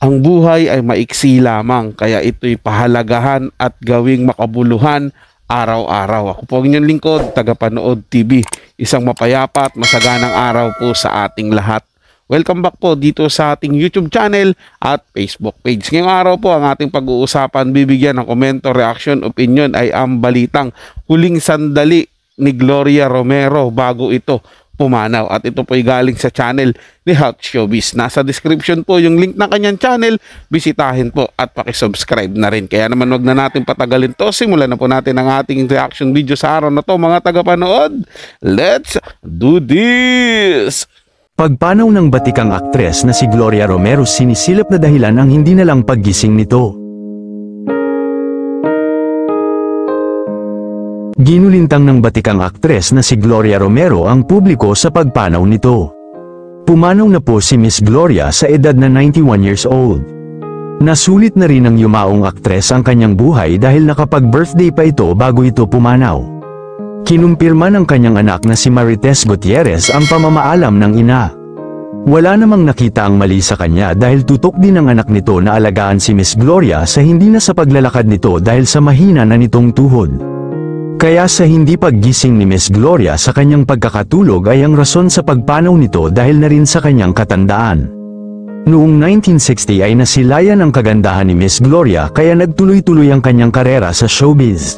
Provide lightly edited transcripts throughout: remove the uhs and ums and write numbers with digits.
Ang buhay ay maiksi lamang, kaya ito'y pahalagahan at gawing makabuluhan araw-araw. Ako po ang inyong lingkod, Tagapanood TV. Isang mapayapa at masaganang araw po sa ating lahat. Welcome back po dito sa ating YouTube channel at Facebook page. Ngayong araw po ang ating pag-uusapan, bibigyan ng komento, reaction, opinion ay ang balitang huling sandali ni Gloria Romero bago ito pumanaw. At ito po ay galing sa channel ni Hot Showbiz. Nasa description po yung link ng kanyang channel. Bisitahin po at pakisubscribe na rin. Kaya naman wag na natin patagalin to. Simulan na po natin ang ating reaction video sa araw na to, mga tagapanood. Let's do this! Pagpanaw ng batikang aktres na si Gloria Romero, sinisilip na dahilan ang hindi na lang paggising nito. Ginulintang ng batikang aktres na si Gloria Romero ang publiko sa pagpanaw nito. Pumanaw na po si Miss Gloria sa edad na 91 years old. Nasulit na rin ng yumaong aktres ang kanyang buhay dahil nakapag-birthday pa ito bago ito pumanaw. Kinumpirma ng kanyang anak na si Marites Gutierrez ang pamamaalam ng ina. Wala namang nakita ang mali sa kanya dahil tutok din ng anak nito na alagaan si Miss Gloria sa hindi na sa paglalakad nito dahil sa mahina na nitong tuhod. Kaya sa hindi paggising ni Miss Gloria sa kanyang pagkakatulog ay ang rason sa pagpanaw nito dahil na rin sa kanyang katandaan. Noong 1960 ay nasilayan ang kagandahan ni Miss Gloria kaya nagtuloy-tuloy ang kanyang karera sa showbiz.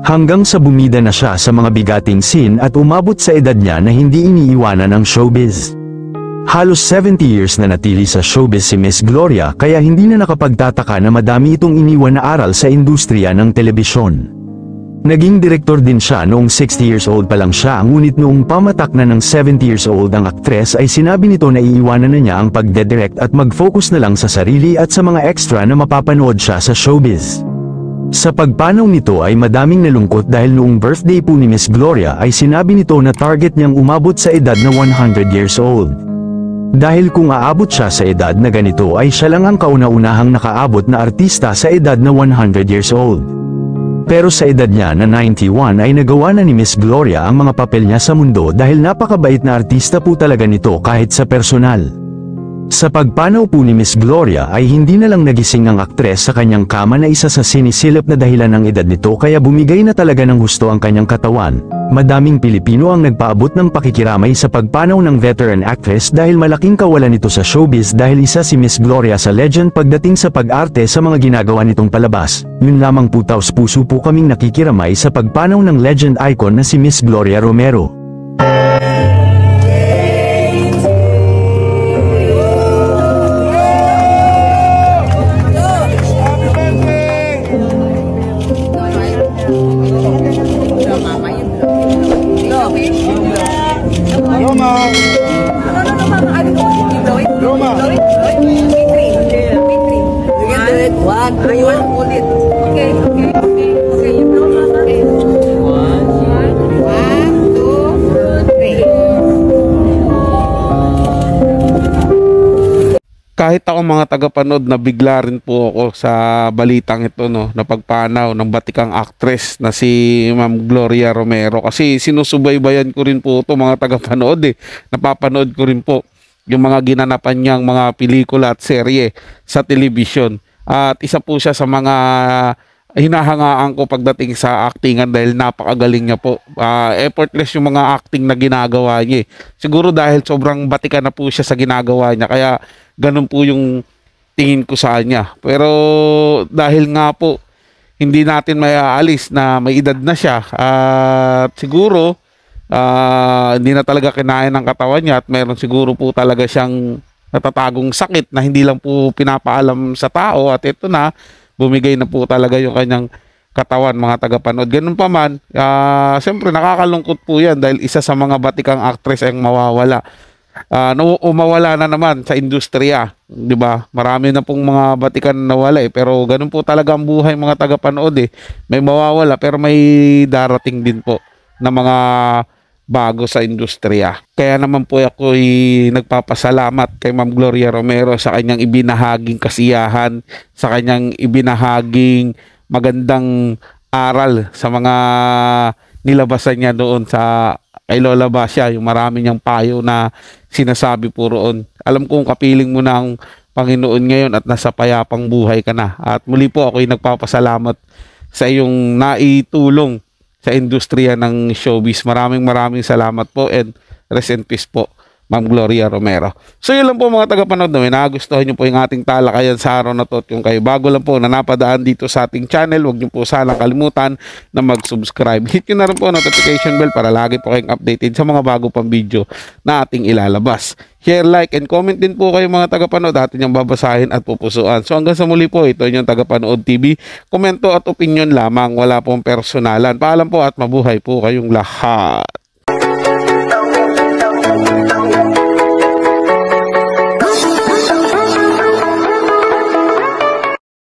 Hanggang sa bumida na siya sa mga bigating scene at umabot sa edad niya na hindi iniiwanan ang showbiz. Halos 70 years na natili sa showbiz si Miss Gloria kaya hindi na nakapagtataka na madami itong iniwan na aral sa industriya ng telebisyon. Naging direktor din siya noong 60 years old pa lang siya, ngunit noong pamatak na ng 70 years old ang aktres ay sinabi nito na iiwanan na niya ang pagdedirect at mag-focus na lang sa sarili at sa mga extra na mapapanood siya sa showbiz. Sa pagpanaw nito ay madaming nalungkot dahil noong birthday po ni Miss Gloria ay sinabi nito na target niyang umabot sa edad na 100 years old. Dahil kung aabot siya sa edad na ganito ay siya lang ang kauna-unahang nakaabot na artista sa edad na 100 years old. Pero sa edad niya na 91 ay nagawa na ni Miss Gloria ang mga papel niya sa mundo dahil napakabait na artista po talaga nito kahit sa personal. Sa pagpanaw po ni Miss Gloria ay hindi na lang nagising ang aktres sa kanyang kama na isa sa sinisilip na dahilan ng edad nito kaya bumigay na talaga ng husto ang kanyang katawan. Madaming Pilipino ang nagpaabot ng pakikiramay sa pagpanaw ng veteran actress dahil malaking kawalan nito sa showbiz dahil isa si Miss Gloria sa legend pagdating sa pag-arte sa mga ginagawa nitong palabas. Yun lamang po, taos puso po kaming nakikiramay sa pagpanaw ng legend icon na si Miss Gloria Romero. Kahit ako, mga tagapanood, na bigla rin po ako sa balitang ito, no, na pagpanaw ng batikang actress na si Ma'am Gloria Romero, kasi sinusubaybayan ko rin po ito, mga tagapanood, napapanood ko rin po yung mga ginanapan niyang mga pelikula at serye sa television at isa po siya sa mga hinahangaan ko pagdating sa actingan dahil napakagaling niya po. Effortless yung mga acting na ginagawa niya. Siguro dahil sobrang batikan na po siya sa ginagawa niya kaya ganun po yung tingin ko sa kanya. Pero dahil nga po hindi natin maiaalis na may edad na siya at siguro hindi na talaga kinain ng katawan niya at meron siguro po talaga siyang natatagong sakit na hindi lang po pinapaalam sa tao at ito na bumigay na po talaga yung kanyang katawan, mga tagapanood. Ganun pa man, siyempre nakakalungkot po yan dahil isa sa mga batikang actress ang mawawala. Umawala na naman sa industriya, di ba? Marami na pong mga batikan nawala pero ganun po talaga ang buhay, mga tagapanood May mawawala pero may darating din po na mga bago sa industriya. Kaya naman po ako nagpapasalamat kay Ma'am Gloria Romero sa kanyang ibinahaging kasiyahan, sa kanyang ibinahaging magandang aral sa mga nilabasan niya doon sa kay Lola Basia, yung marami niyang payo na sinasabi po roon. Alam kong kapiling mo na ang Panginoon ngayon at nasa payapang buhay ka na. At muli po ako'y nagpapasalamat sa iyong naitulong sa industriya ng showbiz. Maraming salamat po and rest in peace po, Ma'am Gloria Romero. So yun lang po mga tagapanood, na may nagustuhan nyo po yung ating talakayan sa araw na to. At yung kayo bago lang po na napadaan dito sa ating channel, huwag nyo po sanang kalimutan na mag-subscribe. Hit nyo na rin po notification bell para lagi po kayong updated sa mga bago pang video na ating ilalabas. Share, like, and comment din po kayo mga tagapanood. Atin yung babasahin at pupusuan. So hanggang sa muli po, ito yung Tagapanood TV. Komento at opinion lamang, wala pong personalan. Paalam po at mabuhay po kayong lahat.